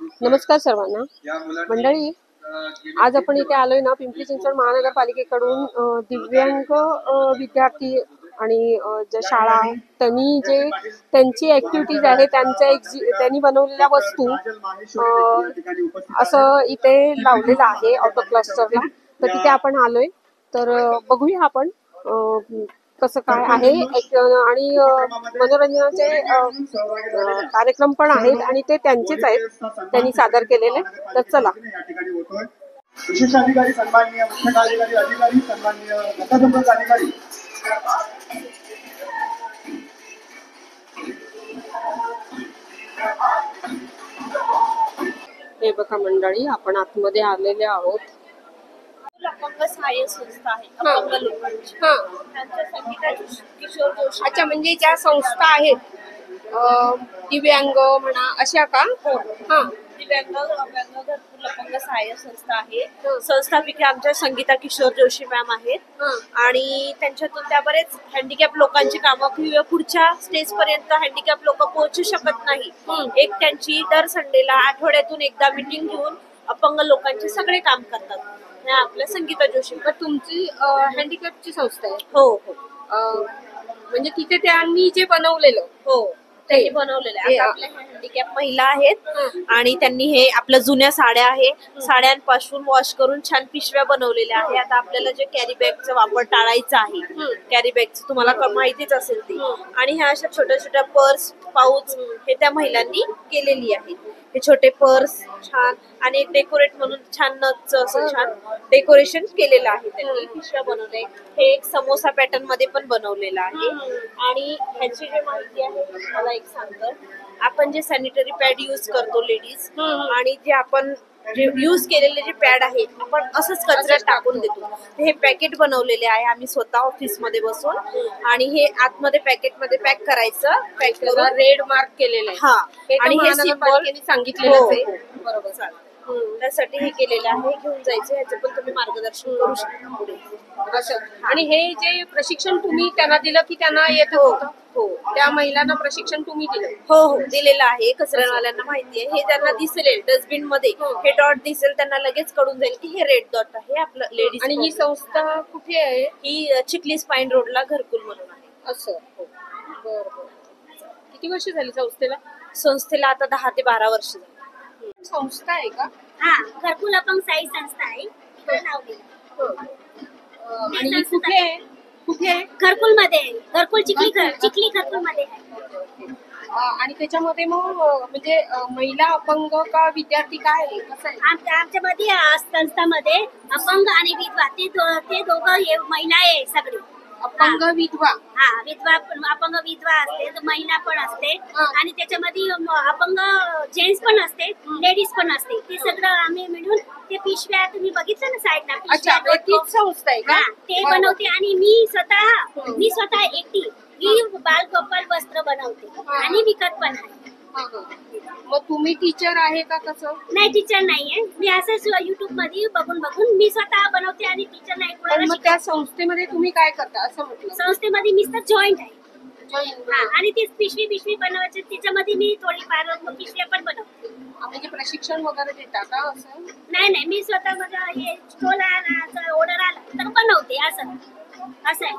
नमस्कार सर्वांना. मंडळी, आज आपण इथे आलोय ना, पिंपरी चिंचवड महानगरपालिकेकडून दिव्यांग विद्यार्थी आणि ज्या शाळा त्यांची ऍक्टिव्हिटीज आहे, त्यांनी बनवलेल्या वस्तू असं इथे लावलेलं आहे ऑटो क्लस्टरला. तर तिथे आपण आलोय, तर बघूया आपण कसं काय आहे. आणि मनोरंजनाचे कार्यक्रम पण आहेत आणि ते त्यांचेच आहेत, त्यांनी सादर केलेले. तर चला. विशेष अधिकारी सन्माननीय मुख्य कार्यकारी अधिकारी सन्माननीय जनसंपर्क अधिकारी हे बघा मंडळी, आपण आतमध्ये आलेले आहोत. अपंग सहाय्य संस्था आहे अपंग लोकांची. त्यांच्या संगीता किशोर जोशी. अच्छा, म्हणजे ज्या संस्था आहेत दिव्यांग म्हणा अशा का? हा, दिव्यांग घरकुल अपंग सहाय्य संस्था आहे. संस्थापिका आमच्या संगीता किशोर जोशी मॅम आहेत आणि त्यांच्यातून त्या बरेच हँडिकॅप लोकांची कामं पुढच्या स्टेज पर्यंत हँडिकॅप लोक पोहोचू शकत नाही. एक त्यांची दर संडेला आठवड्यातून एकदा मीटिंग घेऊन अपंग लोकांचे सगळे काम करतात. आपल्या संगीता जोशी. पण तुमची हँडिकॅपची संस्था आहे? हो हो. म्हणजे तिथे त्यांनी जे बनवलेलं त्यांनी बनवलेलं आहे. आपल्या हँडिकॅप महिला आहेत आणि त्यांनी हे आपल्या जुन्या साड्या आहे, साड्यांपासून वॉश करून छान पिशव्या बनवलेल्या आहे. आता आपल्याला जे कॅरी बॅगचा वापर टाळायचा आहे, कॅरी बॅगचं तुम्हाला माहितीच असेल ते. आणि ह्या अशा छोट्या छोट्या पर्स पाऊच हे त्या महिलांनी केलेली आहेत. हे छोटे पर्स छान आणि एक डेकोरेट म्हणून छान नथचं असं छान डेकोरेशन केलेलं आहे. त्यांनी पिशव्या बनवलंय. हे एक समोसा पॅटर्न मध्ये पण बनवलेलं आहे. आणि ह्याची जी माहिती आहे मला एक सांगतं, आपण जे सॅनिटरी पॅड यूज करतो लेडीज, आणि जे आपण यूज केलेले जे पॅड आहेत आपण असंच कचऱ्यात टाकून देतो. हे पॅकेट बनवलेले आहे आम्ही स्वतः ऑफिस मध्ये बसून. आणि हे आतमध्ये पॅकेट मध्ये पॅक करायचं, पॅक करून रेड मार्क केलेलं आहे. हा, आणि हे सिम्बॉल सांगितलेलं आहे. बरोबर चालेल. त्यासाठी हे केलेलं आहे. घेऊन जायचं, ह्याचं पण तुम्ही मार्गदर्शन करू शकता पुढे. असं. आणि हे जे प्रशिक्षण तुम्ही त्यांना दिलं की त्यांना येत होतं? हो, त्या महिलांना प्रशिक्षण तुम्ही दिलं? हो हो, दिलेलं आहे. कचऱ्यावाल्यांना माहिती आहे. हे त्यांना दिसेल डस्टबिन मध्ये, हे डॉट दिसेल त्यांना लगेच कळून जाईल की हे रेड डॉट आहे आपलं लेडीज. आणि ही संस्था कुठे आहे? ही चिखली स्पाईन रोडला घरकुल म्हणून आहे. असं. बरं. किती वर्ष झाली संस्थेला? संस्थेला आता 10 ते 12 वर्ष झाली. संस्था आहे का? हा, घरकुल अपंग सहाय्य संस्था आहे. आणि ही कुठे आहे? कुठे आहे? घरकुल मध्ये आहे. घरकुल चिखली घरकुल मध्ये आहे. आणि त्याच्यामध्ये मग म्हणजे महिला अपंग का विद्यार्थी काय आहे, कसं आहे? आमच्यामध्ये संस्थामध्ये अपंग आणि विधवा ते दोघं महिला आहे सगळे. अपंग विधवा. हा, विधवा अपंग विधवा असते, तर महिला पण असते. आणि त्याच्यामध्ये अपंग जेंट्स पण असते, लेडीज पण असते. ते सगळं आम्ही मिळून ते पिशव्या तुम्ही बघितलं ना साईडला अच्छा, तीच संस्था आहे का? ते बनवते. आणि मी स्वतः एकटी ही बालगोपाल वस्त्र बनवते आणि विकत पण आहे. मग तुम्ही टीचर आहे का कसं? नाही, टीचर नाहीये. मी असंच युट्यूब मध्ये बघून मी स्वतः बनवते आणि टीचर नाही. मग त्या संस्थेमध्ये तुम्ही काय करता असं म्हटलं? संस्थेमध्ये मी तर जॉईंट आहे. आणि ती पिशवी बनवायची, त्याच्यामध्ये मी थोडीफार पिशव्या पण बनवते. म्हणजे प्रशिक्षण वगैरे देता का असं? नाही, मी स्वतः माझं हे स्टॉल ऑर्डर आला तर बनवते. असं आहे.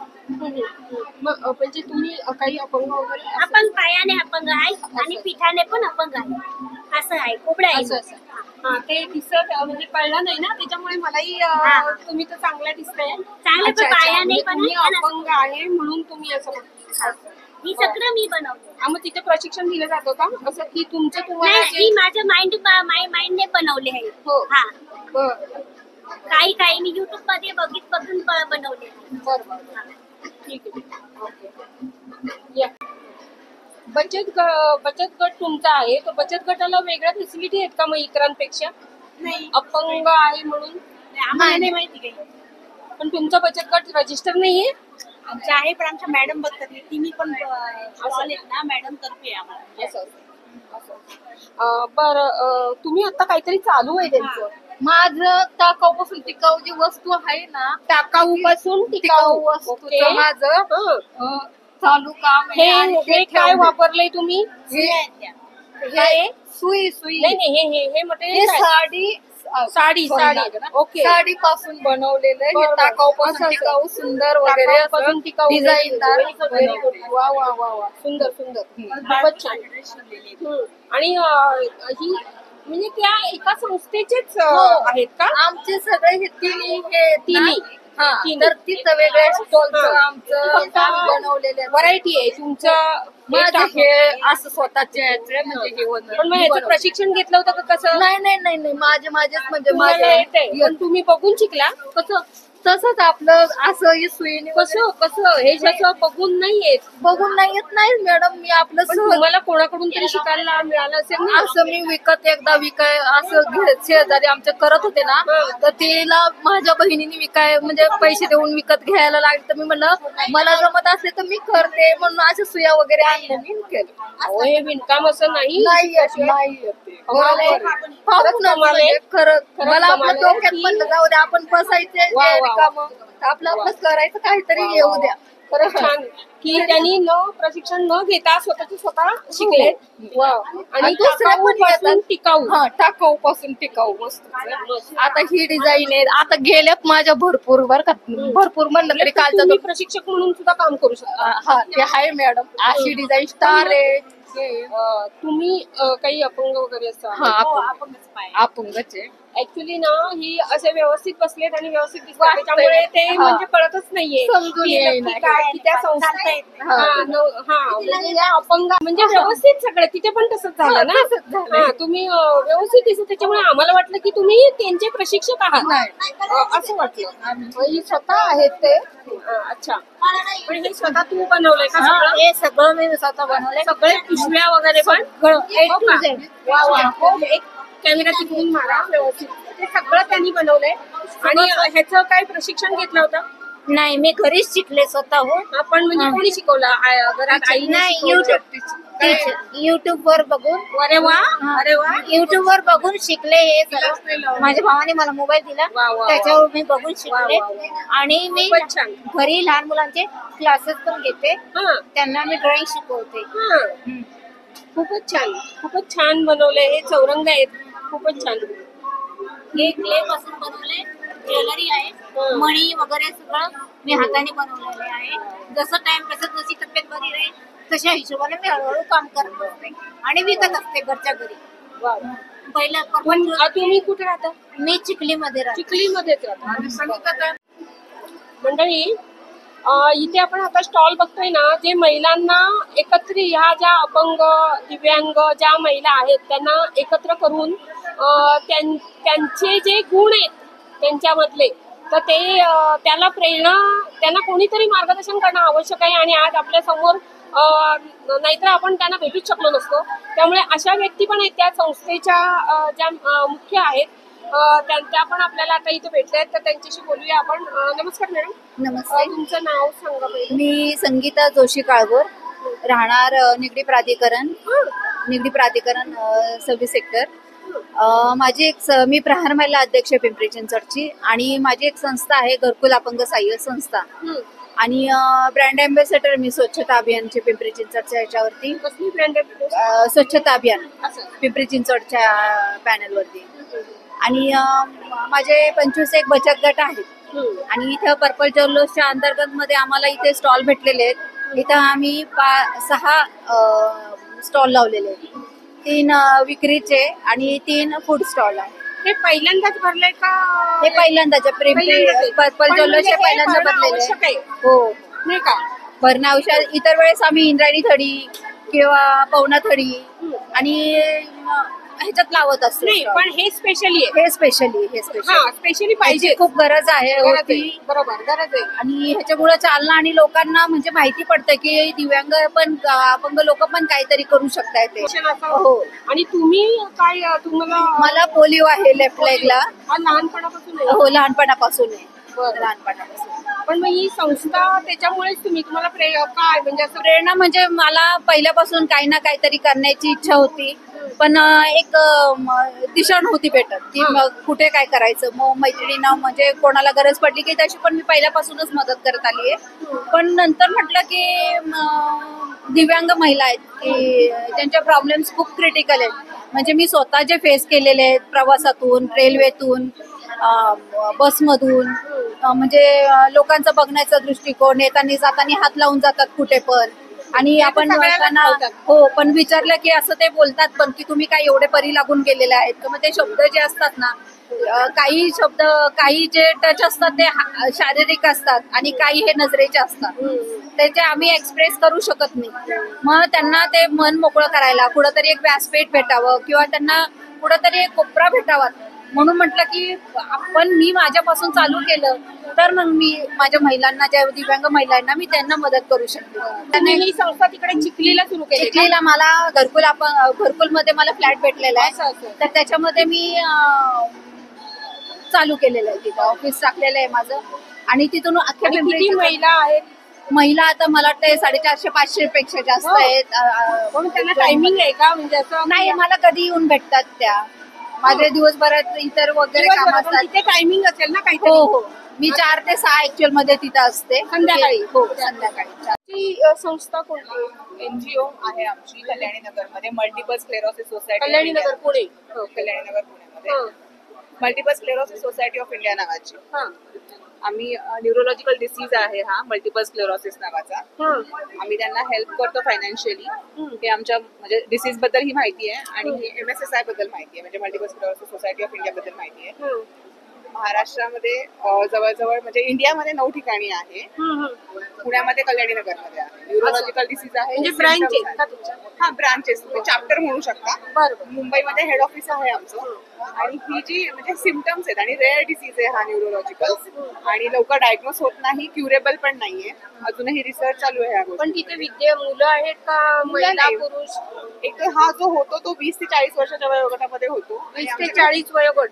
मग म्हणजे तुम्ही काही अपंग वगैरे? अपंग पायाने अपंग आहे आणि पिठाने पण अपंग आहे. असं आहे. कोबड्या आहे. हा, ते दिसत म्हणजे कळलं नाही ना, त्याच्यामुळे मलाही तुम्ही तर चांगल्या दिसताय. चांगले पण पायाने पण तुम्ही अपंग आहे म्हणून तुम्ही असं ही सगळं मी बनवते. मग तिथे प्रशिक्षण दिलं जातं का असं की तुमचं तुम्हाला? मी माझ्या माइंडने बनवले आहे. हो. हा, बरं. काही मी युट्यूब मध्ये बघून बनवले. बरोबर. ठीक आहे. ओके. या. बचत गट तुमचा आहे, तर बचत गटाला वेगळ्या फॅसिलिटी आहेत का मग इतरांपेक्षा? नाही, अपंग आहे म्हणून आम्हाला नाही माहिती काही. पण तुमचा बचत गट रजिस्टर नाहीये? आमच्या आहे, पण आमच्या मॅडम बघतात. तिन्ही पण ना मॅडम तर्फे आम्हाला. बरं, तुम्ही आता काहीतरी चालू आहे त्यांचं? माझं टाकाऊ पासून टिकाऊ जी वस्तू आहे ना, टाकाऊ पासून टिकाऊ वस्तूचं माझं चालू काम आहे. हे काय वापरलंय तुम्ही? हे सुई सुई नाही नाही हे हे मटेरियल साडी साडी ओके साडी पासून बनवलेलं आहे. हे बरोबर. टाकाऊपासून असं. टिकाऊ सुंदर वगैरे टाकाऊपासून टिकाऊ डिझाईनदार व्हेरी गुड वा वा वा वा सुंदर सुंदर खूपच छान आणि ही म्हणजे त्या एका संस्थेचेच आहेत का आमचे सगळे हे तिन्ही हे तिन्ही? हा तिन्ही. तर तिथं वेगळ्या स्टॉलचं हा. आमचं काम बनवलेलं आहे. व्हरायटी आहे तुमचं माझं हे असं स्वतःचे याचे म्हणजे हे होतं. पण मग याचं प्रशिक्षण घेतलं होतं का कसं नाही नाही नाही नाही माझेच म्हणजे तुम्हाला येतंय पण तुम्ही बघून शिकला कसं तसंच आपलं असं हे सुईने कसं कसं हे जसं बघून नाही येत बघून नाही येत नाही मॅडम मी आपलं पण सहज तुम्हाला कोणाकडून तरी शिकायला मिळालं असेल ना असं मी विकत एकदा विकाय असं शेजारी आमच्या करत होते ना तर तिला माझ्या बहिणीने विकाय म्हणजे पैसे देऊन विकत घ्यायला लागले तर मी म्हणलं मला जमत असले तर मी करते म्हणून अशा सुया वगैरे आणल्या मी केलं. अहो, हे विणकाम असं नाही नाही येत नाही येत ते. खरंच पाहून कमाल आहे. म्हणजे खरं खरंच मला कमाल आपलं आहे डोक्यात की- म्हणलं जाऊ द्या आपण बसायचे वा, वा, वा. कामं आपलं आपलं करायचं काहीतरी येऊ द्या. खरंच छान की त्यांनी प्रशिक्षण न घेता स्वतःचे स्वतः शिकले वाव. आणि दुसऱ्या पण टाकाऊपासून येतात. टिकाऊ हा टाकाऊ पासून टिकाऊ वस्तू आता ही डिझाईन आहे आता गेल्यात माझ्या भरपूर बर का भरपूर म्हणलं तरी कालचा तुम्ही प्रशिक्षक म्हणून सुद्धा काम करू शकता हा ते आहे मॅडम अशी डिझाईन स्टार आहे तुम्ही काही अपंग वगैरे असता हा अपंगच आहे ऍक्च्युली ना ही असे व्यवस्थित बसलेत आणि व्यवस्थित दिसतात त्याच्यामुळे ते हा. म्हणजे कळतच नाहीये समजून की येईना. नक्की काय की त्या संस्थेत हा. म्हणजे या अपंग म्हणजे व्यवस्थित सगळं तिथे पण तसंच झालं ना तसंच झालंय. हा तुम्ही व्यवस्थित दिसत त्याच्यामुळे आम्हाला वाटलं की तुम्ही त्यांचे प्रशिक्षक आहात नाही. असं वाटलं ही स्वतः आहेत ते अच्छा पण हे स्वतः तू बनवलंय का हा, सगळं हे सगळं मी स्वतः बनवलंय सगळे पिशव्या वगैरे पण A हो to का? Z. वा वा हो, एक कॅमेरा तिकडून मारा व्यवस्थित ते सगळं त्यांनी बनवलंय आणि ह्याचं काय प्रशिक्षण घेतलं होतं नाही मी घरीच शिकले स्वतःहून आपण म्हणजे कोणी शिकवलं घरात आईने नाही शिकवलं? युट्यूब वर बघून अरे वा अरे वा युट्यूब वर बघून शिकले हे सर्व माझ्या भावाने मला मोबाईल दिला वा, वा. त्याच्यावर मी बघून शिकले वा, वा, आणि मी खूपच छान. घरी लहान मुलांचे क्लासेस पण घेते हा त्यांना मी ड्रॉइंग शिकवते हा खूपच छान बनवलंय हे चौरंग आहेत खूपच छान हे क्ले पासून बनवले ज्वेलरी आहे मणी वगैरे सगळं मी हाताने बनवलेले आहे जसं टाइम कसं जशी तब्येत बरी राहील तशा हिशोबाने मी हळूहळू काम करत असते आणि विकत असते घरच्या घरी वा पहिलं पण तुम्ही कुठे राहता मी चिखलीमध्ये राहते चिखलीमध्येच राहता मंडळी इथे आपण आता स्टॉल बघतोय ना जे महिलांना एकत्र ह्या ज्या अपंग दिव्यांग ज्या महिला आहेत त्यांना एकत्र करून त्यांचे जे गुण आहेत त्यांच्यामधले तर ते त्याला प्रेरणा त्यांना कोणीतरी मार्गदर्शन करणं आवश्यक आहे आणि आज आपल्या समोर नाहीतर आपण त्यांना भेटूच शकलो नसतो त्यामुळे अशा व्यक्ती पण आहेत त्या संस्थेच्या ज्या मुख्य आहेत त्या पण आपल्याला आता इथे भेटले आहेत तर त्यांच्याशी बोलूया आपण नमस्कार मॅडम नमस्ते तुमचं नाव सांगा पहिले मी संगीता जोशी काळभोर राहणार निगडी प्राधिकरण 26 सेक्टर माझी मी प्रहार महिला अध्यक्ष पिंपरी चिंचवडची आणि माझी एक संस्था आहे घरकुल अपंग सहाय्य संस्था आणि ब्रँड अँबॅसेडर मी स्वच्छता अभियानचे पिंपरी चिंचवडच्या याच्यावरती कसली ब्रँड स्वच्छता अभियान पिंपरी चिंचवडच्या पॅनलवरती आणि माझे 25 एक बचत गट आहेत आणि इथं पर्पल जल्लोषच्या अंतर्गत मध्ये आम्हाला इथे स्टॉल भेटलेले आहेत इथं आम्ही 6 स्टॉल लावलेले आहेत 3 विक्रीचे आणि 3 फूड स्टॉल आहे हे पहिल्यांदाच भरलंय का हे पहिल्यांदाच पर्पल जल्लोष पहिल्यांदा भरलेले आहे हो नाही का भरणं औषध इतर वेळेस आम्ही इंद्रायणी थडी किंवा पवना थडी आणि ह्याच्यात लावत असतो नाही stall. पण हे स्पेशली आहे हे स्पेशली हा स्पेशली पाहिजे खूप गरज आहे होती बरोबर गरज आहे आणि ह्याच्यामुळे चालना आणि लोकांना म्हणजे माहिती पडतं की दिव्यांग पण अपंग लोक पण काहीतरी करू शकतायत ते शिक्षण असं हो आणि तुम्ही काय तुम्हाला मला पोलिओ आहे लेफ्ट लेगला हा लहानपणापासून आहे? हो लहानपणापासून आहे बरं. लहानपणापासून पण मग ही संस्था त्याच्यामुळेच तुम्हाला काय म्हणजे असं प्रेरणा म्हणजे मला पहिल्यापासून काही ना काहीतरी करण्याची इच्छा होती पण एक दिशा नव्हती भेटत की मग कुठे काय करायचं. मग मैत्रिणींना म्हणजे कोणाला गरज पडली की तशी पण मी पहिल्यापासूनच मदत करत आली आहे. पण नंतर म्हटलं की दिव्यांग महिला आहेत की ज्यांच्या प्रॉब्लेम्स खूप क्रिटिकल आहेत. म्हणजे मी स्वतः जे फेस केलेले आहेत प्रवासातून, रेल्वेतून, बसमधून, म्हणजे लोकांचा बघण्याचा दृष्टिकोन, येताना जाताना हात लावून जातात कुठे पण. आणि आपण त्यांना हो पण विचारलं की असं ते बोलतात पण की तुम्ही काय एवढे परी लागून गेलेले आहेत. तर मग ते शब्द जे असतात ना, काही शब्द काही जे टच असतात ते शारीरिक असतात आणि काही हे नजरेचे असतात. त्याचे आम्ही एक्सप्रेस करू शकत नाही. मग त्यांना ते मन मोकळं करायला कुठंतरी एक व्यासपीठ भेटावं किंवा त्यांना कुठंतरी एक कोपरा भेटावा म्हणून म्हटलं की मी माझ्यापासून चालू केलं तर मग मी माझ्या महिलांना, ज्या दिव्यांग महिलांना, मी त्यांना मदत करू शकते. त्यांनी ही संस्था तिकडे चिखलीला सुरू केली. चिखलीला मला घरकुलमध्ये मला फ्लॅट भेटलेला आहे. तर त्याच्यामध्ये मी चालू केलेलं आहे. तिथं ऑफिस टाकलेलं आहे माझं. आणि तिथून अख्ख्या किती महिला आहेत? महिला आता मला वाटतं 450-500 पेक्षा जास्त आहेत. म्हणून त्यांना टायमिंग आहे का? म्हणजे असं नाही, मला कधी येऊन भेटतात त्या. माझे दिवसभरात इतर वगैरे काम असतात. तिथे टायमिंग असेल ना काही? हो हो, मी 4 ते 6 ऍक्च्युअल मध्ये तिथं असते. संध्याकाळी? हो, संध्याकाळी. ती संस्था कोणती? एनजीओ आहे आमची कल्याणी नगरमध्ये, multiple sclerosis society. Kalyani Nagar Pune. Kalyani नगर पुण्यामध्ये multiple sclerosis society of India नावाची. आम्ही न्यूरोलॉजिकल डिसीज आहे हा मल्टिपल स्क्लेरोसिस नावाचा. आम्ही त्यांना हेल्प करतो फायनान्शियली. हे आमच्या म्हणजे डिसीज बद्दल ही माहिती आहे आणि हे MSSI बद्दल माहिती आहे, म्हणजे multiple sclerosis society of India बद्दल माहिती आहे. महाराष्ट्रामध्ये जवळजवळ म्हणजे इंडियामध्ये 9 ठिकाणी आहे. पुण्यामध्ये कल्याणी नगरमध्ये आहे. न्यूरोलॉजिकल डिसीज आहे. म्हणजे ब्रांच हा, ब्रांचेस चाप्टर म्हणू शकता. मुंबईमध्ये हेड ऑफिस आहे आमचं. आणि ही जी म्हणजे सिम्पटम्स आहेत आणि रेअर डिसीज आहे हा न्यूरोलॉजिकल, आणि लवकर डायग्नोस होत नाही, क्युरेबल पण नाहीये. अजूनही रिसर्च चालू आहे या पण गोष्टी. तिथे मुलं आहेत का? महिला, पुरुष? एक हा जो होतो तो 20 ते 40 वर्षाच्या वयोगटामध्ये होतो. 20 ते 40 वयोगट.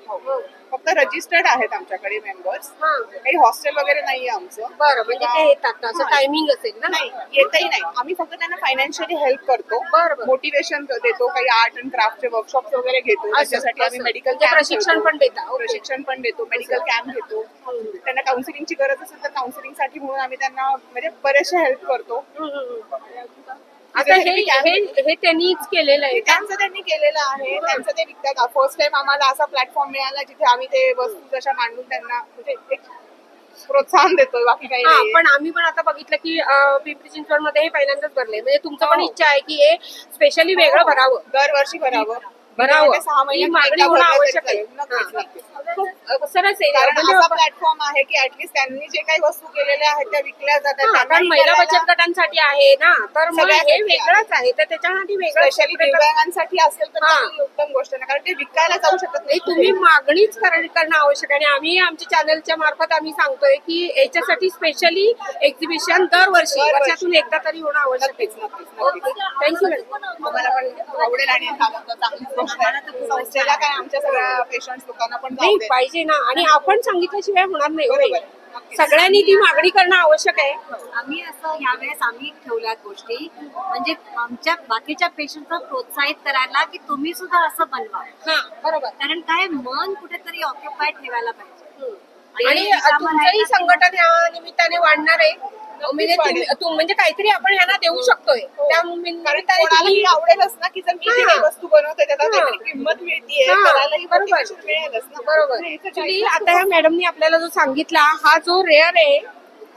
फक्त रजिस्टर्ड आहेत आमच्याकडे मेंबर्स. काही हॉस्टेल वगैरे नाहीये आमचं. बरं, म्हणजे ते येतात ना, असं टायमिंग असेल ना? नाही, येतही नाही. आम्ही फक्त त्यांना फायनान्शियली हेल्प करतो, मोटिवेशन देतो, काही आर्ट अँड क्राफ्टचे वर्कशॉप वगैरे घेतो. त्याच्यासाठी आम्ही मेडिकल प्रशिक्षण पण देता? प्रशिक्षण पण देतो, मेडिकल कॅम्प घेतो. त्यांना काउन्सिलिंगची गरज असेल तर काउन्सिलिंगसाठी म्हणून आम्ही त्यांना म्हणजे बरेचसे हेल्प करतो. आता हे त्यांनीच केलेलं आहे? त्यांनी केलेलं आहे. त्यांचं ते विकतात. फर्स्ट टाइम आम्हाला असा प्लॅटफॉर्म मिळाला जिथे आम्ही ते वस्तू जशा मांडून त्यांना म्हणजे एक प्रोत्साहन देतोय, बाकी काही नाही. पण आम्ही पण आता बघितलं की पिंपरी चिंचवड मध्ये हे पहिल्यांदाच भरले. म्हणजे तुमचं पण इच्छा आहे की हे स्पेशली वेगळं भरावं? दरवर्षी भरावं. 6 महिने मागणी होणं आवश्यक आहे. सरस आहे, कारण असा प्लॅटफॉर्म आहे की ऍटलीस्ट त्यांनी जे काही वस्तू केलेल्या आहेत त्या विकल्या जातात. कारण महिला बचत गटांसाठी आहे ना, तर मग हे वेगळंच आहे. तर त्याच्यासाठी वेगळं स्पेशली दिव्यांगांसाठी असेल तर ती उत्तम गोष्ट नाही, कारण ते विकायला जाऊ शकत नाही. तुम्ही मागणीच करणं आवश्यक आहे. आणि आम्ही आमच्या चॅनलच्या मार्फत आम्ही सांगतोय की याच्यासाठी स्पेशली एक्झिबिशन दरवर्षी वर्षातून एकदा तरी होणं आवश्यक आहे. थँक्यू. आम्हाला पण आवडेल आणि चांगली गोष्ट आहे. संस्थेला काय आमच्या सगळ्या पेशंट्स लोकांना पण नाही पाहिजे ना, आणि आपण सांगितल्याशिवाय होणार नाही. सगळ्यांनी ती मागणी करणं आवश्यक आहे. आम्ही असं यावेळेस आम्ही ठेवल्या गोष्टी म्हणजे आमच्या बाकीच्या पेशंटला प्रोत्साहित करायला की तुम्ही सुद्धा असं बनवा. बरोबर. कारण काय मन कुठेतरी ऑक्युपाईड ठेवायला पाहिजे. आणि तुमचंही संघटन या निमित्ताने वाढणार आहे. म्हणजे काहीतरी आपण यांना देऊ शकतोय. त्या कोणालाही आवडेलच ना की जर मी काही वस्तू बनवते त्याला काहीतरी किंमत मिळतीये, करायलाही मिळेलच ना. बरोबर. आता ह्या मॅडमनी आपल्याला जो सांगितला हा जो रेअर आहे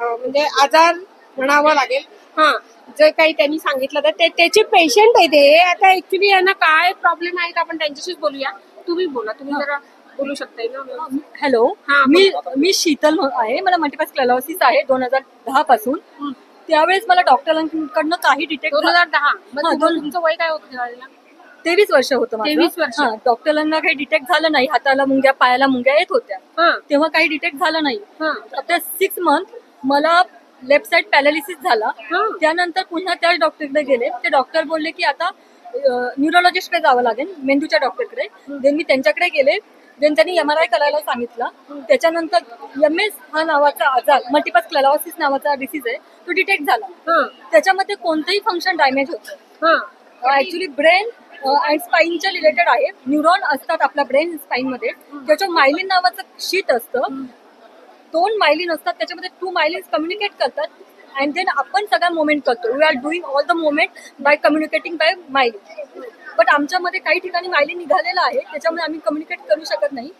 म्हणजे आजार म्हणावा लागेल, जे काही त्यांनी सांगितलं तर त्याचे पेशंट आहे ते. आता ऍक्च्युली यांना काय प्रॉब्लेम आहेत आपण त्यांच्याशीच बोलूया. तुम्ही बोला, तुम्ही जरा बोलू शकताय ना? हॅलो, मी शीतल आहे. मला मल्टिपल स्क्लेरोसिस आहे 2010 पासून. त्यावेळेस मला डॉक्टरांकडनं काही डिटेक्ट 2010. तुमचं वय काय होतं? 23 वर्ष होतं. 23 वर्ष. डॉक्टरांना काही डिटेक्ट झालं नाही. हाताला मुंग्या, पायाला मुंग्या येत होत्या, तेव्हा काही डिटेक्ट झालं नाही. आफ्टर 6 मंथ मला लेफ्ट साइड पॅरालिसिस झाला. त्यानंतर पुन्हा त्याच डॉक्टरकडे गेले. ते डॉक्टर बोलले की आता न्यूरोलॉजिस्टकडे जावं लागेल, मेंदूच्या डॉक्टरकडे. देन मी त्यांच्याकडे गेले. देन त्यांनी MRI करायला सांगितलं. त्याच्यानंतर MS हा नावाचा आजार, मल्टिपल स्क्लेरोसिस नावाचा डिसीज आहे, तो डिटेक्ट झाला. त्याच्यामध्ये कोणतंही फंक्शन डॅमेज होतं. ऍक्च्युली ब्रेन अँड स्पाईनच्या रिलेटेड आहे. न्यूरॉन असतात आपल्या ब्रेन स्पाईन मध्ये, त्याच्यावर मायलिन नावाचं शीट असतं. 2 मायलिन असतात, त्याच्यामध्ये 2 मायलिन कम्युनिकेट करतात अँड देन आपण सगळा मुवमेंट करतो. We are doing all the movement by communicating by myelin. But आमच्यामध्ये काही ठिकाणी मायलिन निघालेलं आहे, त्याच्यामुळे आम्ही कम्युनिकेट करू शकत नाही.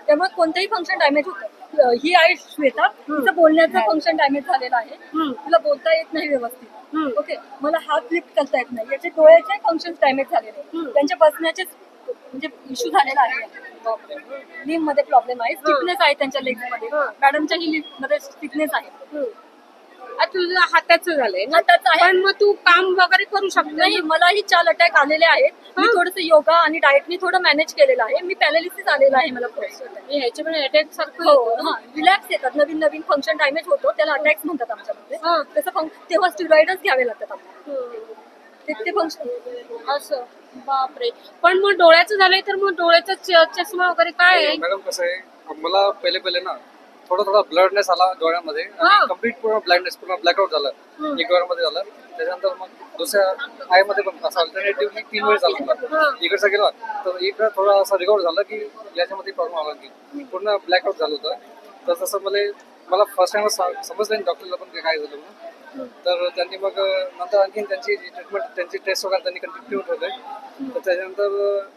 त्यामुळे कोणतंही फंक्शन डॅमेज होतं. ही आहे श्वेता, तिचं बोलण्याचं फंक्शन डॅमेज झालेलं आहे. तिला बोलता येत नाही व्यवस्थित. ओके, मला हात लिफ्ट करता येत नाही. याचे डोळ्याचे फंक्शन डॅमेज झालेले, त्यांच्या बसण्याचे म्हणजे इश्यू झालेला आहे. लिम्ब मध्ये प्रॉब्लेम आहे, स्टिफनेस आहे त्यांच्या लेग मध्ये. मॅडमच्या ही लिम्ब मध्ये स्टिफनेस आहे. तुझं हाताचं झालंय ना, हाताचं आहे. पण मग तू काम वगैरे करू शकतो नाही, मलाही 4 अटॅक आलेले आहेत. मी थोडंसं योगा आणि डाएटनी थोडं मॅनेज केलेलं आहे. मी पॅरालिसिस आलेला आहे मला. ह्याचे पण अटॅक सारखं हो, रिलॅक्स येतात. नवीन नवीन फंक्शन डॅमेज होतो, त्याला अटॅक्स म्हणतात आमच्यामध्ये. तसं तेव्हा स्टिरॉइडच घ्यावे लागतात आपल्याला. ते फंक्शन असं. बापरे. पण मग डोळ्याचं झालंय तर मग डोळ्याचा चष्मा वगैरे काय आहे? मॅडम कसं आहे, मला पहिले ना थोडा ब्लडनेस आला डोळ्यामध्ये, कम्प्लीट पूर्ण ब्लाइंडनेस, पूर्ण ब्लॅकआउट झालं. एक डोळ्यामध्ये झालं, त्याच्यानंतर मग दुसऱ्या आय मध्ये पण असं अल्टरनेटिव्हली 3 वेळेस झाला मला. इकडचा गेला तर इकडं थोडा असं रिकवर झालं की याच्यामध्ये प्रॉब्लेम आला की पूर्ण ब्लॅकआउट झालं होतं. तर तसं मला फर्स्ट टाइम समजलं नाही डॉक्टरला पण काय झालं म्हणून. तर त्यांनी मग नंतर आणखी त्यांची ट्रीटमेंट, त्यांची टेस्ट वगैरे त्यांनी कंटिन्यू ठेवले. तर त्याच्यानंतर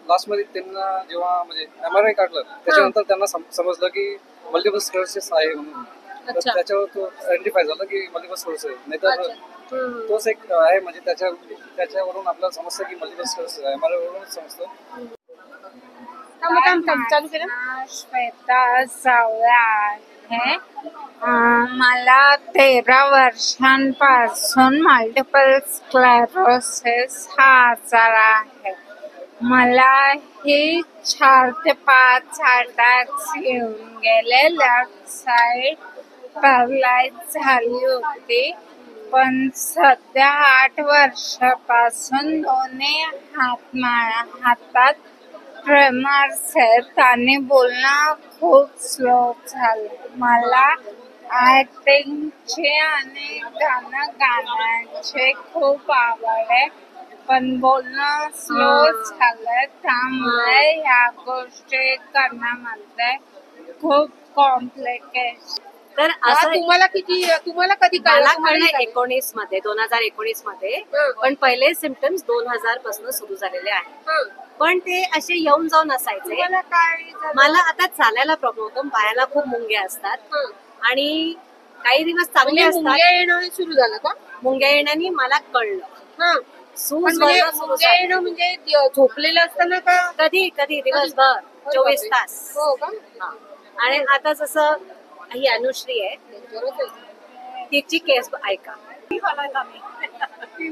लास्टमध्ये त्यांना जेव्हा म्हणजे MRI काढलं, त्याच्यानंतर त्यांना समजलं की मल्टिपल स्क्लेरोसिस आहे म्हणून. तर त्याच्यावर तो आयडेंटिफाय झाला की मल्टिपल स्क्लेरोसिस. नाहीतर तोच एक आहे म्हणजे त्याच्यावरून आपल्याला समजतं की मल्टिपल स्क्लेरोसिस आहे. MRI वरून समजतं. चालू केलं. श्वेता सावळा आहे. मला 13 वर्षांपासून मल्टिपल स्क्लेरोसिस हा आजार आहे. मला हे 4 ते 5 अटॅक्स येऊन गेले. लेफ्ट साइड पॅरलाइज झाली होती, पण सध्या 8 वर्षापासून दोन्ही हातात ट्रेमर्स आहेत आणि बोलणं खूप स्लो झालं. मला ऍक्टिंगची आणि गाणं गाण्याची खूप आवड आहे, पण बोलणं स्लो झालंय. त्यामुळे या गोष्टी करण्यामध्ये खूप कॉम्प्लिकेशन. तर असं तुम्हाला कधी मला कळलं 2019 मध्ये, पण पहिले सिम्पटम्स 2000 पासून सुरू झालेले आहेत. पण ते असे येऊन जाऊन असायचे. मला आता चालायला प्रॉब्लेम होतो, पायाला खूप मुंग्या असतात आणि काही दिवस चांगले असतात. मुंग्या येणं सुरू झालं का? मुंग्या येण्याने मला कळलं. सूज मुंग्या येणं म्हणजे झोपलेलं असताना का? कधी दिवसभर 24 तास. हो का? आणि आता जसं ही अनुश्री आहे, तिची केस ऐका.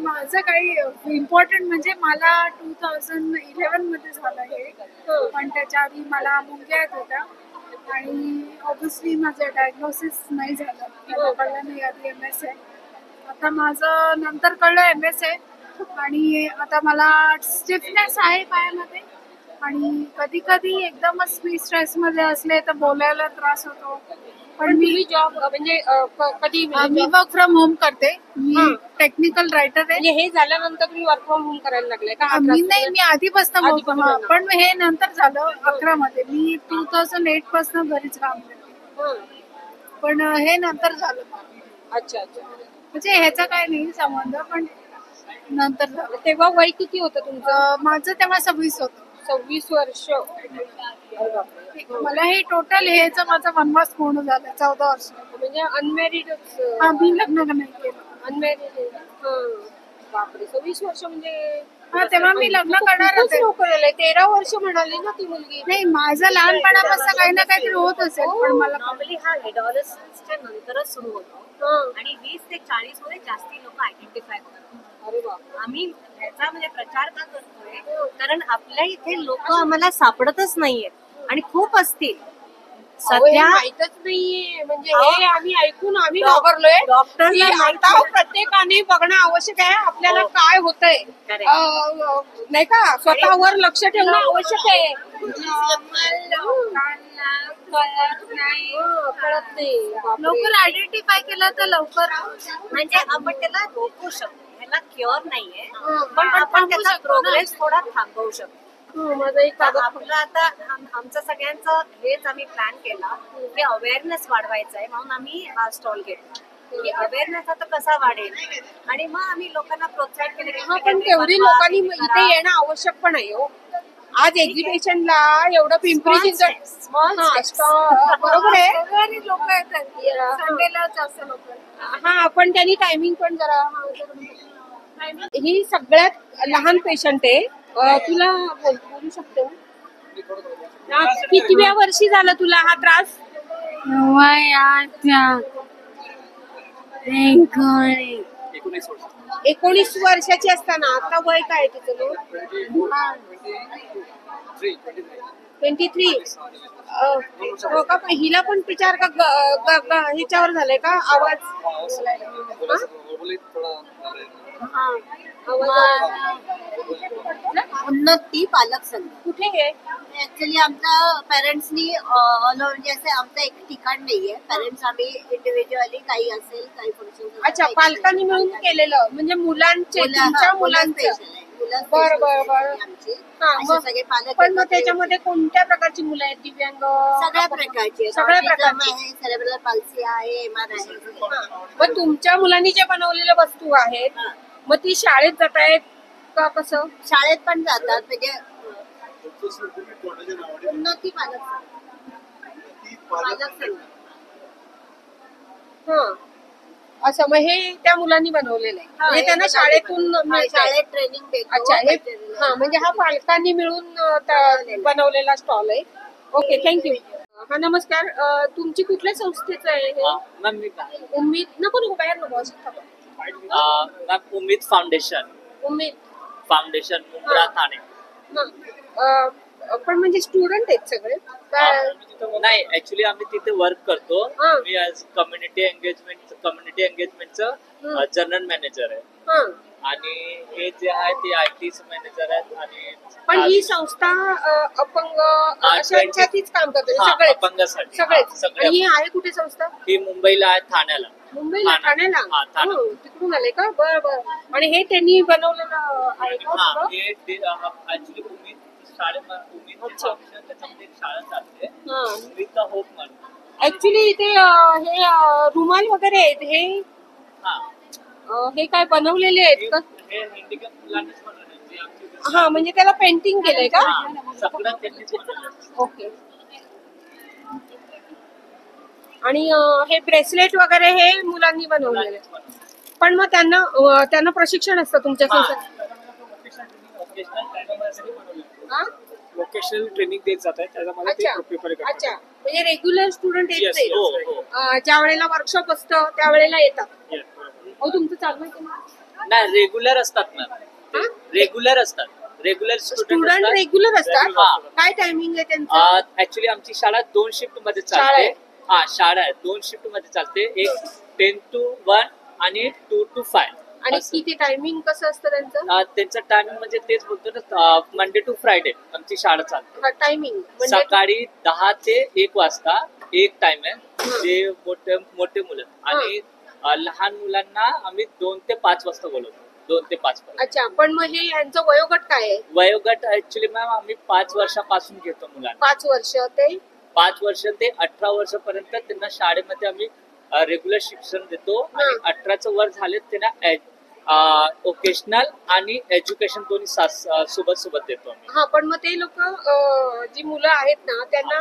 माझं काही इम्पॉर्टंट म्हणजे मला 2011 मध्ये झालं हे, पण त्याच्या आधी मला मुंग्या येत होत्या आणि ऑब्व्हियसली माझं डायग्नोसिस नाही झालं. मला कळलं नाही आधी MS आहे. आता माझं नंतर कळलं MS आहे आणि आता मला स्टिफनेस आहे पायामध्ये आणि कधी कधी एकदमच मी स्ट्रेस मध्ये असले तर बोलायला त्रास होतो. पण मी जॉब म्हणजे कधी मी वर्क फ्रॉम होम करते. मी टेक्निकल रायटर आहे. म्हणजे हे झाल्यानंतर तुम्ही वर्क फ्रॉम होम करायला लागले का? मी आधीपासून पण हे नंतर झालं 11 मध्ये. मी 2008 पासून घरीच काम करते, पण हे नंतर झालं. अच्छा. म्हणजे ह्याचा काय नाही संबंध, पण नंतर झालं. तेव्हा वय किती होतं तुमचं? माझं तेव्हा 26 होतं. 26 वर्ष. मला हे टोटल ह्याचा माझा वनवास पूर्ण झाला 14 वर्ष. म्हणजे अनमॅरिड? मी लग्न नाही केलं. अनमॅरिड. बापरे, 26 वर्ष म्हणजे तेव्हा मी लग्न करणार होते. 13 वर्ष म्हणाली ना ती मुलगी. नाही, माझं लहानपणापासून काही ना काहीतरी होत असेल, पण मला नॉर्मली हा एडॉलसन्सच्या नंतरच सुरू होतो आणि 20 ते 40 मध्ये जास्ती लोक आयडेंटिफाय होतात. अरे बाप. आम्ही ह्याचा म्हणजे प्रचार का करतोय, कारण आपल्या इथे लोक आम्हाला सापडतच नाहीयेत आणि खूप असतील. सध्या माहितच नाहीये. म्हणजे हे आम्ही ऐकून आम्ही घाबरलोय. डॉक्टरला प्रत्येकाने बघणं आवश्यक आहे आपल्याला काय होतंय, नाही का? स्वतःवर लक्ष ठेवणं आवश्यक आहे. कळत नाही. लवकर आयडेंटिफाय केलं तर लवकर म्हणजे आपण त्याला रोखू शकतो. त्यांना क्युअर नाहीये, पण आपण त्याचा प्रोग्रेस थोडा थांबवू शकतो. माझा एक तर आपलं आता आमचं सगळ्यांचं हेच आम्ही प्लॅन केला की अवेअरनेस वाढवायचा आहे, म्हणून आम्ही हा स्टॉल घेतला की अवेअरनेस आता कसा वाढेल आणि मग आम्ही लोकांना प्रोत्साहित केलं की पण तेवढी लोकांनी इथे येणं आवश्यक पण आहे हो. आज एक्झिबिशनला एवढं पिंपरी चिंचवड बरोबर आहे, लोक येतात संडेला जास्त लोक. हा पण त्यांनी टायमिंग पण जरा ही सगळ्यात लहान पेशंट आहे. तुला बोलू शकते कितव्या वर्षी झाला तुला हा त्रास? वयाच्या 19 वर्षाची असताना. आता वय काय तुझं? 23. हो का? पण हिला पण विचार का ह्याच्यावर झालंय का आवाज? उन्नती पालक संघ कुठे आहे? ऍक्च्युली आमच्या पेरेंट्सनी म्हणजे असं आमचं एक ठिकाण नाहीये. पेरेंट्स आम्ही इंडिव्हिज्युअली काही असेल काही फंक्शन. अच्छा, पालकांनी मिळून केलेलं म्हणजे मुलांचे तुमच्या मुलांचं. बरं बरं बरं. सगळे पालक. पण मग त्याच्यामध्ये कोणत्या प्रकारची मुलं आहेत? दिव्यांग सगळ्या प्रकारची. सगळ्या प्रकारची आहे, सेरेब्रल पाल्सी आहे, एमआर आहे. मग तुमच्या मुलांनी जे बनवलेल्या वस्तू आहेत मग ती शाळेत जात आहेत का कसं? शाळेत पण जातात. म्हणजे उन्नती पालक संघ. असं मग हे त्या मुलांनी बनवलेलं आहे म्हणजे त्यांना शाळेतून शाळेत ट्रेनिंग देतो. अच्छा, हे म्हणजे हा पालकांनी मिळून बनवलेला स्टॉल आहे. Okay, thank you. हा नमस्कार. तुमची कुठल्या संस्थेचं आहे हे? उम्मीद नको बाहेर नको मॅम उम्मीद फाउंडेशन. उम्मीद फाउंडेशन मुंब्रा ठाणे. पण म्हणजे स्टुडंट आहेत सगळे? नाही, ऍक्च्युली आम्ही तिथे वर्क करतो. मी ऍज कम्युनिटी एंगेजमेंटचं जनरल मॅनेजर आहे आणि हे जे आहे ते IT मॅनेजर आहेत. आणि पण ही संस्था अपंग अशांसाठीच काम करते सगळे? अपंगासाठी सगळेच. ही आहे कुठे संस्था? ही मुंबईला आहे, ठाण्याला. मुंबईला? ठाण्याला? तिकडून आले का? बरं बरं. आणि हे त्यांनी बनवलेलं आहे का? ऍक्च्युली उम्मीद त्याच्यामध्ये शाळा चालते, उम्मीद होप म्हणून. ऍक्च्युली इथे हे रुमाल वगैरे आहेत. हे काय बनवलेले आहेत का? हे हँडिकॅप मुलांनीच बनवले. हा, म्हणजे त्याला पेंटिंग केलंय का? सगळं त्यांनीच बनवलं. ओके. आणि हे ब्रेसलेट वगैरे हे मुलांनी बनवलेले. पण मग त्यांना प्रशिक्षण असतं तुमच्या संस्थेत? वोकेशनल ट्रेनिंग देत जात आहे, त्याच्यामध्ये ते प्रिपेअर करतात. अच्छा, म्हणजे रेग्युलर स्टुडंट येत नाही. ज्या वेळेला वर्कशॉप असतं त्यावेळेला येतात. तुमचं चालू आहे का? नाही, रेग्युलर असतात ना. रेग्युलर असतात. रेग्युलर स्टुडंट रेग्युलर असतात. काय टायमिंग आहे त्यांचं? ऍक्च्युली आमची शाळा 2 शिफ्ट मध्ये चालते. हा, शाळा आहे 2 शिफ्ट मध्ये चालते. एक 10 to 1 आणि 2 to 5. आणि किती टायमिंग कसं असतं त्यांचं? त्यांचं टायमिंग म्हणजे तेच बोलतो ना, मंडे टू फ्रायडे आमची शाळा चालते. टायमिंग सकाळी 10 ते 1 वाजता एक टाइम आहे. जे मोठे मुलं आणि लहान मुलांना आम्ही 2 ते 5 वाजता बोलवतो. 2 ते 5. अच्छा, पण मग हे यांचं वयोगट काय आहे? वयोगट ऍक्च्युली मॅम आम्ही 5 वर्षापासून घेतो मुलांना. 5 वर्ष ते 5 वर्ष ते 18 वर्षापर्यंत त्यांना शाळेमध्ये आम्ही रेग्युलर शिक्षण देतो. आणि 18चं वर झाले त्यांना ओकेशनल आणि एज्युकेशन दोन्ही सोबत देतो. हा, पण मग ते लोक जी मुलं आहेत ना त्यांना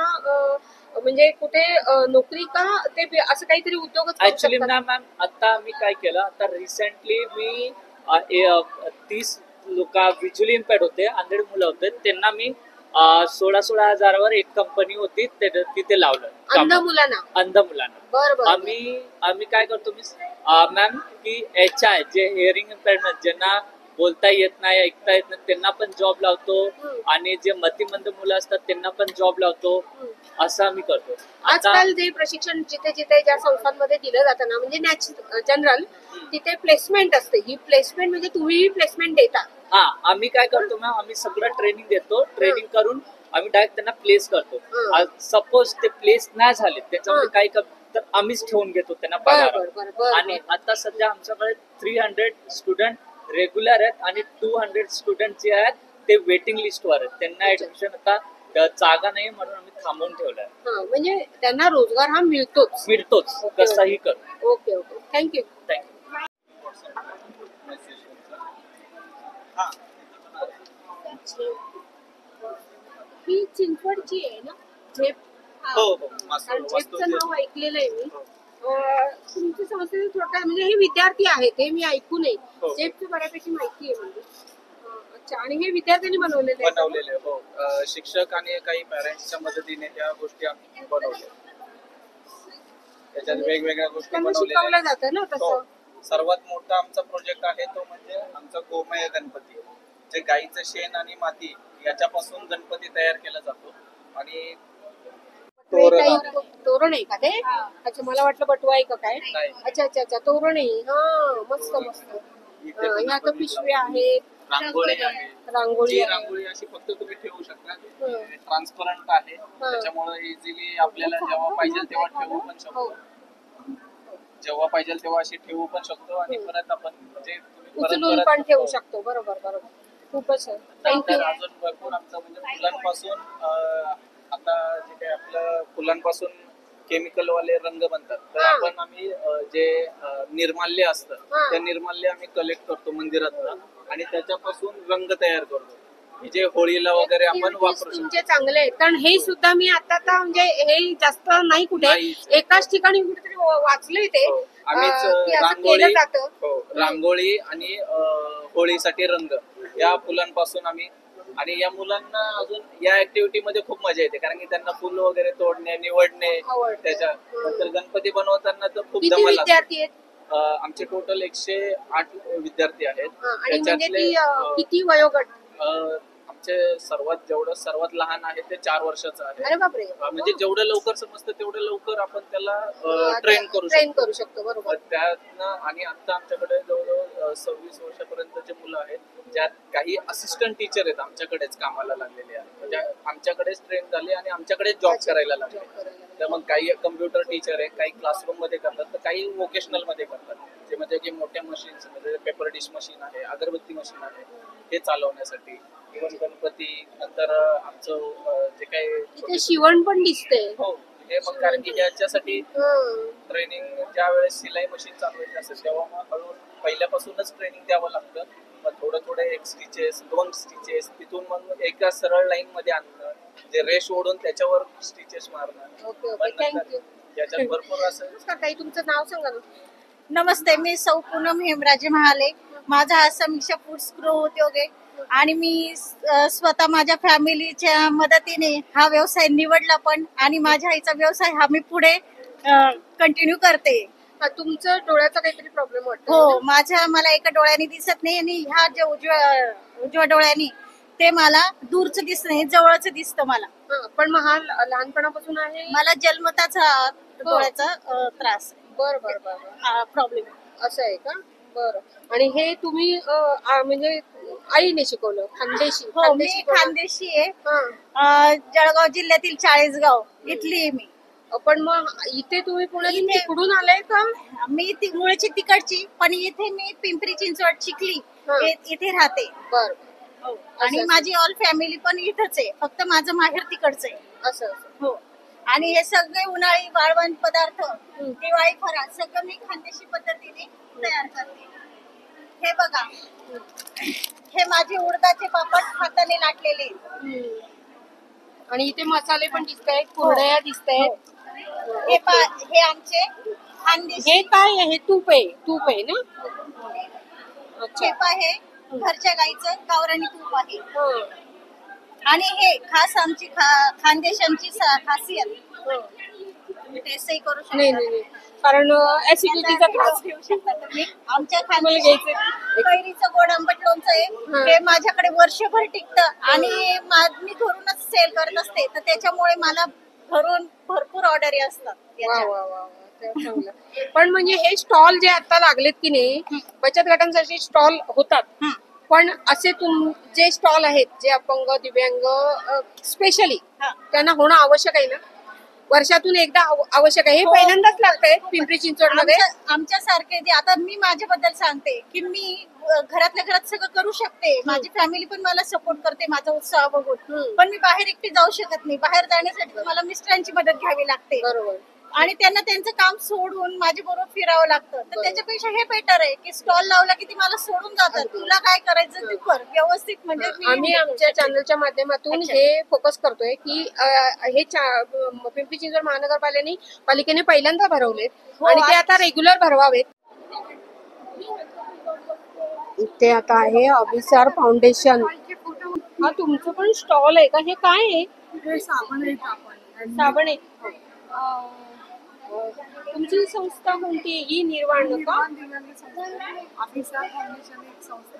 म्हणजे कुठे नोकरी का ते असं काहीतरी उद्योग? ऍक्च्युली ना मॅम आता मी काय केलं, आता रिसेंटली मी 30 लोक व्हिज्युअली इम्पॅक्ट होते, 100 मुलं होते, त्यांना मी 16 हजारावर एक कंपनी होती तिथे लावलं. अंध मुलांना. आम्ही काय करतो मॅम की HI जे हिअरिंग इम्पेअरमेंट, ज्यांना बोलता येत नाही, ऐकता येत नाही, त्यांना पण जॉब लावतो. आणि जे मतिमंद मुलं असतात त्यांना पण जॉब लावतो. असं आम्ही करतो. आजकाल जे प्रशिक्षण जिथे जिथे ज्या संस्थांमध्ये दिलं जातं ना, म्हणजे जनरल तिथे प्लेसमेंट असते. ही प्लेसमेंट म्हणजे तुम्ही प्लेसमेंट देता? हा, आम्ही काय करतो मॅम, आम्ही सगळं ट्रेनिंग देतो. ट्रेनिंग करून आम्ही डायरेक्ट त्यांना प्लेस करतो. सपोज ते प्लेस नाही झाले त्याच्यामध्ये काय तर आम्हीच ठेवून घेतो त्यांना पगार. आणि आता सध्या आमच्याकडे 300 स्टुडंट रेग्युलर आहेत आणि 200 स्टुडंट जे आहेत ते वेटिंग लिस्टवर आहेत. त्यांना ऍडमिशन आता जागा नाही म्हणून आम्ही थांबवून ठेवलाय. म्हणजे त्यांना रोजगार हा मिळतोच कसाही करू. Okay okay thank you. ही चिंचवडची आहे ना झेप? झेपचं नाव ऐकलेलं आहे मी. तुमच्या संस्थेचे थोडक्यात म्हणजे हे विद्यार्थी आहेत हे मी ऐकून आहे. झेपची बऱ्यापैकी माहिती आहे म्हणजे. अच्छा. आणि हे विद्यार्थ्यांनी बनवलेले हो. शिक्षक आणि काही पॅरेंट्सच्या मदतीने त्या गोष्टी आम्ही बनवल्या. त्याच्यात वेगवेगळ्या गोष्टी शिकवल्या जातं ना तसं. सर्वात मोठा आमचा प्रोजेक्ट आहे तो म्हणजे आमचा गोमय गणपती, जे गाईचं शेण आणि माती याच्यापासून गणपती तयार केला जातो. आणि तोरण आहे का ते? अच्छा मला वाटलं बटवा आहे का काय. अच्छा अच्छा अच्छा तोरण आहे. हा मस्त मस्त. ह्या तर पिशव्या आहेत, रांगोळी अशी फक्त तुम्ही ठेवू शकता. ट्रान्सपरंट आहे त्याच्यामुळे इझिली आपल्याला जेव्हा पाहिजे तेव्हा ठेवू पण शकतो. जेव्हा पाहिजे तेव्हा अशी ठेवू पण शकतो आणि परत आपण म्हणजे उचलून पण ठेवू शकतो. बरोबर बरोबर. खूपच थँक्यू. अजून भरपूर आमचं म्हणजे फुलांपासून आता जे काही आपलं फुलांपासून केमिकल वाले रंग बनतात तर आपण आम्ही जे निर्माल्य असतं त्या निर्माल्य आम्ही कलेक्ट करतो मंदिरातलं आणि त्याच्यापासून रंग तयार करतो जे होळीला वगैरे आपण वापरू शकतो. चांगले आहे. कारण हे सुद्धा मी आता म्हणजे हे जास्त नाही कुठे एकाच ठिकाणी कुठेतरी वाचलंय ते. आम्हीच रांगोळी आणि होळीसाठी रंग या फुलांपासून आम्ही. आणि या मुलांना अजून या ऍक्टिव्हिटी मध्ये खूप मजा येते कारण की त्यांना फुल वगैरे तोडणे निवडणे त्याच्या नंतर गणपती बनवताना तर खूप धमाल असते. आमचे टोटल 108 विद्यार्थी आहेत. त्याच्यातले किती वयोगट? आमचे सर्वात लहान आहे ते 4 वर्षाचं आहे. म्हणजे जेवढं लवकर समजतं तेवढं लवकर आपण त्याला ट्रेन करू शकतो. बरोबर. त्यातनं आणि आता आमच्याकडे जवळजवळ 26 वर्षापर्यंतचे मुलं आहेत ज्यात काही असिस्टंट टीचर आहेत आमच्याकडेच कामाला लागलेले आहेत. म्हणजे आमच्याकडेच ट्रेन झाले आणि आमच्याकडेच जॉब करायला लागले. तर मग काही कम्प्युटर टीचर आहे, काही क्लासरूम मध्ये करतात तर काही वोकेशनल मध्ये करतात. जे म्हणजे की मोठ्या मशीन्स म्हणजे पेपर डिश मशीन आहे, अगरबत्ती मशीन आहे हे चालवण्यासाठी. इव्हन गणपती नंतर आमचं जे काही शिवण पण दिसते. हो हे मग कारण की याच्यासाठी ट्रेनिंग ज्या वेळेस सिलाई मशीन चालवायची असेल तेव्हा मग हळूहळू पहिल्यापासूनच ट्रेनिंग द्यावं लागतं. मग थोडं एक स्टिचेस 2 स्टिचेस तिथून मग एका सरळ लाईन मध्ये आणणं जे रेश ओढून त्याच्यावर स्टिचेस मारणं. याच्यात भरपूर असं. काही तुमचं नाव सांगा ना. नमस्ते, मी सौ पूनम हेमराजे महाले. माझा हा समीक्षा फूड्स गृह उद्योग आहे आणि मी स्वतः माझ्या फॅमिलीच्या मदतीने हा व्यवसाय निवडला पण आणि माझ्या आईचा व्यवसाय हा मी पुढे कंटिन्यू करते. तुमचं डोळ्याचा काहीतरी प्रॉब्लेम वाटतो? हो, मला एका डोळ्याने दिसत नाही आणि ह्या जे उजव्या डोळ्याने ते मला दूरचं दिसत नाही, जवळचं दिसतं मला. पण मग हा लहानपणापासून आहे? मला जन्मताचा डोळ्याचा त्रास. बरं प्रॉब्लेम असं आहे का? बरं. आणि हे तुम्ही म्हणजे आईने शिकवलं? खानदेशी? हो, मी खानदेशी आहे. जळगाव जिल्ह्यातील चाळीसगाव इथली आहे मी. पण मग इथे तुम्ही पुण्यात तिकडून आलाय का? मी मुळची तिकडची पण इथे मी पिंपरी चिंचवड चिखली इथे राहते. बरं. आणि माझी ऑल फॅमिली पण इथंच आहे, फक्त माझं माहेर तिकडचं आहे. असं? हो. आणि हे सगळे उन्हाळी वाळवण पदार्थ, दिवाळी फराळ सगळं मी खानदेशी पद्धतीने तयार करते. हे बघा, हे माझे उडदाचे पापड हाताने लाटलेले. आणि इथे मसाले पण दिसत आहेत, कुरडया दिसत आहेत. हे आमचे खानदेशी. हे काय आहे? तूप आहे ना? तूप आहे, घरच्या गाईचं गावरानी तूप आहे. आणि हे खास आमची खानदेशांची खासियत. टेस्टही करू शकता. नाही कारण ऍसिडिटीचा त्रास घेऊ शकता तुम्ही. आमच्या खानदेशी कैरीचं गोड आंबट लोणचं आहे, हे माझ्याकडे वर्षभर टिकतं आणि मी घरूनच सेल करत असते तर त्याच्यामुळे मला घरून भरपूर ऑर्डरी असतात. पण म्हणजे हे स्टॉल जे आता लागलेत की नाही, बचत गटांसाठी स्टॉल होतात, पण असे जे स्टॉल आहेत जे अपंग दिव्यांग स्पेशली त्यांना होणं आवश्यक आहे ना? वर्षातून एकदा आवश्यक आहे. हे पहिल्यांदाच लागतंय पिंपरी चिंचवड मध्ये. आमच्या सारखे जे आता मी माझ्याबद्दल सांगते की मी घरातल्या घरात सगळं करू शकते, माझी फॅमिली पण मला सपोर्ट करते माझा उत्साह बघून, पण मी बाहेर एकटी जाऊ शकत नाही. बाहेर जाण्यासाठी मला मिस्टरांची मदत घ्यावी लागते बरोबर. आणि त्यांना त्यांचं काम सोडून माझ्या बरोबर फिरावं लागतं. तर त्याच्यापेक्षा हे बेटर आहे की स्टॉल लावला की ती मला सोडून जातात, तुला काय करायचं तू कर व्यवस्थित. म्हणजे आम्ही आमच्या चॅनलच्या माध्यमातून हे फोकस करतोय की हे पिंपरी चिंचवड महानगरपालिकेने पहिल्यांदा भरवलेत आणि ते आता रेग्युलर भरवावेत. इथे आता आहे अभिसार फाउंडेशन. हा तुमचं पण स्टॉल आहे का? हे काय आहे? साबण आहे. साबण आहे. तुमची संस्था कोणती? ही निर्वाण का?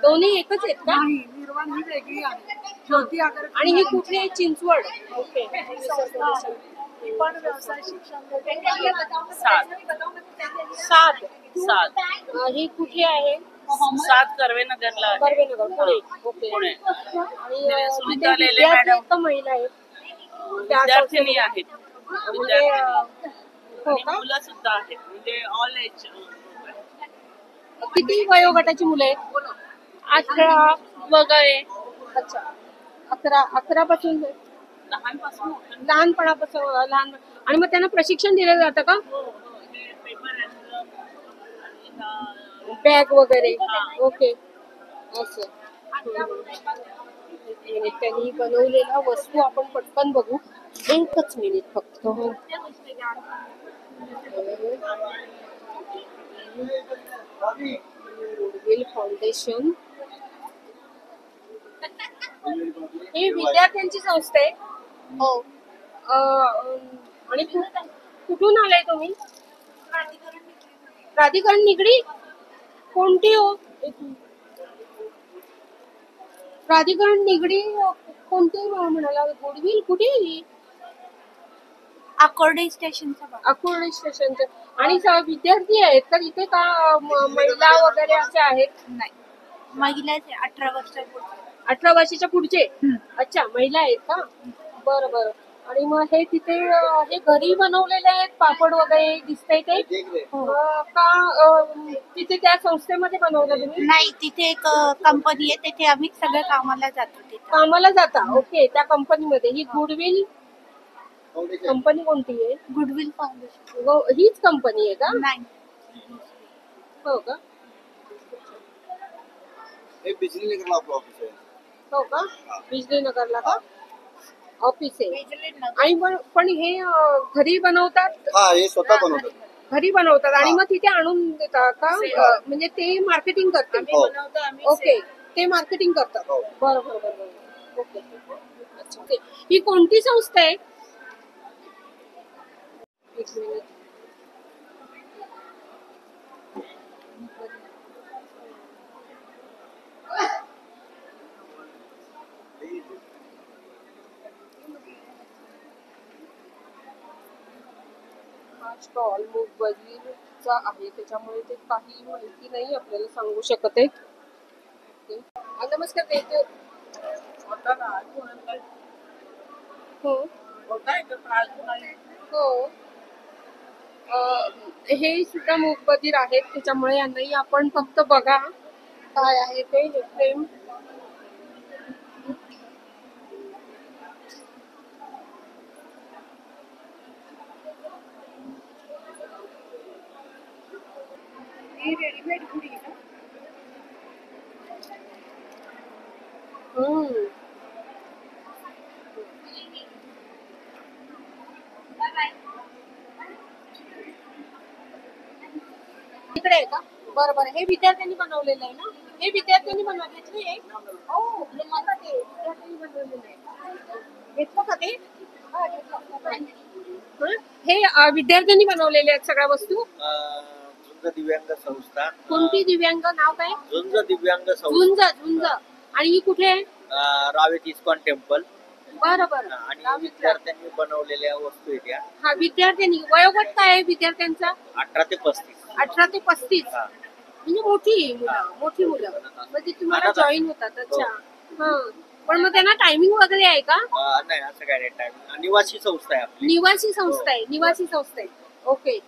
दोन्ही एकच आहेत का? निर्वाण ही वेगळी आहे. आणि ही कुठली आहे? चिंचवड. ओके. पण व्यवसाय शिक्षण सात. ही कुठली आहे? सात कर्वेनगरला आहे. कर्वेनगर पुणे. ओके. आणि सुनीता लेले मॅडम का महिला आहेत? विद्यार्थिनी आहेत. म्हणजे हो का? मुलं सुद्धा आहेत. म्हणजे ऑल एज. किती वयोगटाची मुलं आहेत? 18 वगैरे. अच्छा. 11 पासून लहानपासून लहानपणापासून लहान. आणि मग त्यांना प्रशिक्षण दिलं जातं का? बॅग वगैरे. ओके. असं त्यांनी बनवलेल्या वस्तू आपण पटकन बघू. एकच मिनिट फक्त. फाउंडेशन ही विद्यार्थ्यांची संस्था आहे. हो. आणि कुठून आलाय तुम्ही? प्राधिकरण निगडी. कोणती हो? प्राधिकरण निगडी कोणती म्हणाला? गुडविल कुठे? अकोर्डे स्टेशनचा. अकोर्डे स्टेशनचं. आणि विद्यार्थी आहेत तर इथे का महिला वगैरे असे आहेत? नाही, महिला 18 वर्षापुढे. 18 वर्षाच्या पुढचे. अच्छा, महिला आहेत का? बरं बरं. आणि मग हे तिथे हे घरी बनवलेले आहेत पापड वगैरे दिसतंय ते का तिथे त्या संस्थेमध्ये बनवलं तुम्ही? नाही, तिथे एक कंपनी आहे, तिथे आम्ही सगळं कामाला जातो. कामाला जाता? ओके. त्या कंपनीमध्ये ही गुडविल कंपनी कोणती आहे? Goodwill foundation. हीच कंपनी आहे का? नाही. हो का? हे बिजली नगरला आपलं ऑफिस आहे. हो का? बिजली नगरला का ऑफिस आहे? आणि पण हे घरी बनवतात? हा, हे स्वतः बनवतात. घरी बनवतात आणि मग तिथे आणून देतात का? म्हणजे ते मार्केटिंग करतात? ओके. ते मार्केटिंग करतात. बरोबर बरोबर. ओके. अच्छा. ही कोणती संस्था आहे? एक मिनिट. स्टॉल मूकबधीरचा आहे त्याच्यामुळे ते काही माहिती नाही आपल्याला सांगू शकत आहे. नमस्कार. हो. हे सुद्धा मूकबधीर आहेत त्याच्यामुळे यांनाही आपण फक्त बघा काय आहे ते. हे फ्रेम रेडीमेड गुढी ना. इकडे आहे का? बरं बरं. हे विद्यार्थ्यांनी बनवलेलं आहे ना? हे विद्यार्थ्यांनी बनवलेलं आहे. हो, हे मला ते विद्यार्थ्यांनी बनवलेलं आहे. घेतलं का ते? हे विद्यार्थ्यांनी बनवलेले आहेत सगळ्या वस्तू. झुंज दिव्यांग संस्था. कोणती दिव्यांग? नाव काय? झुंज दिव्यांग संस्था. झुंज. आणि ही कुठे आहे? Ravet ISKCON temple. बरं बरं. आणि विद्यार्थ्यांनी बनवलेल्या वस्तू आहेत या. हा, विद्यार्थ्यांनी. वयोगट काय आहे विद्यार्थ्यांचा? 18 ते 35. 18 ते 35. म्हणजे मोठी मुलं म्हणजे तुम्हाला जॉईन होतात. अच्छा. हा. पण मग त्यांना टायमिंग वगैरे आहे का? नाही, असं काय नाही. टायमिंग निवासी संस्था आहे आपली. निवासी संस्था आहे. ओके.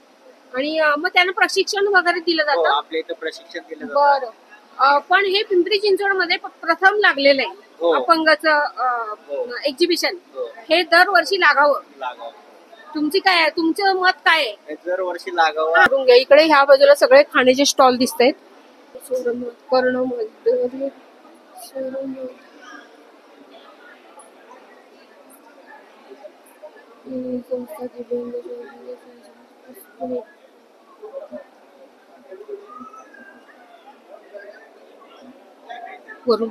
आणि मग त्यांना प्रशिक्षण वगैरे दिलं जातं? आपल्या इथं प्रशिक्षण दिलं जातं. बरं. पण हे पिंपरी चिंचवड मध्ये प्रथम लागलेलं आहे हो. अपंगाचं एक्झिबिशन. हे दरवर्षी लागावं. तुमची काय आहे, तुमचं मत काय आहे? हे दरवर्षी लागावं. बघून घ्या, इकडे ह्या बाजूला सगळे खाण्याचे स्टॉल दिसत आहेत. वरून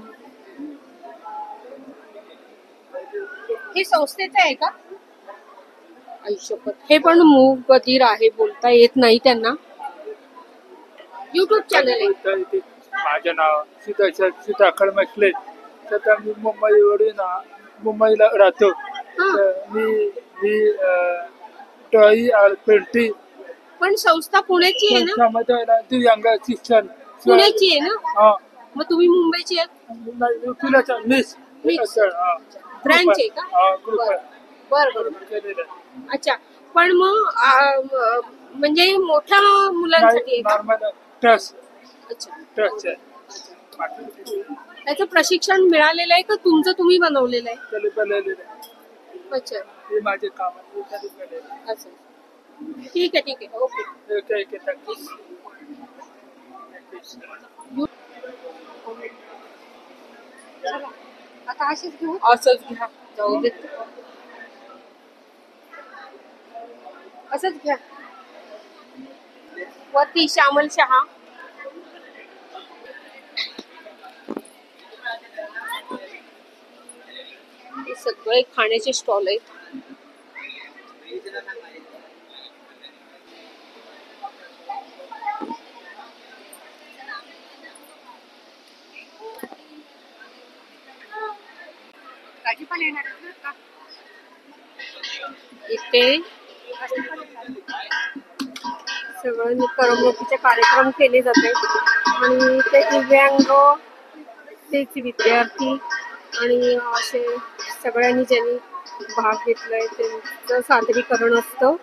हे संस्थेचं आहे का? आयुष्यपत हे पण मूग बधीर आहे, बोलता येत नाही त्यांना. युट्यूब चॅनल आहे. माझं नाव सीताखळ मसले. सध्या मी मुंबईला राहतो. मी टॉई पेंटी पण संस्था पुण्याची आहे ना? दिव्यांग शिक्षण पुण्याची आहे ना? मग तुम्ही मुंबईची आहेत? ब्रँच आहे का? बरं. अच्छा, पण मग म्हणजे मोठ्या मुलांसाठी आहे का? ट्रस्ट. अच्छा. त्याचं प्रशिक्षण मिळालेलं आहे का तुमचं तुम्ही बनवलेलं आहे? अच्छा, माझे काम अच्छा. ठीक आहे. ओके. आता अशीच घेऊ. असंच घ्या, जाऊ दे. असंच घ्या. वरती श्यामल शहा. हे सगळे खाण्याचे स्टॉल आहेत. इथे सगळं करमणुकीचे कार्यक्रम केले जाते आणि ते दिव्यांग, तेच विद्यार्थी आणि असे सगळ्यांनी ज्यांनी भाग घेतलाय त्यांचं सादरीकरण असतं.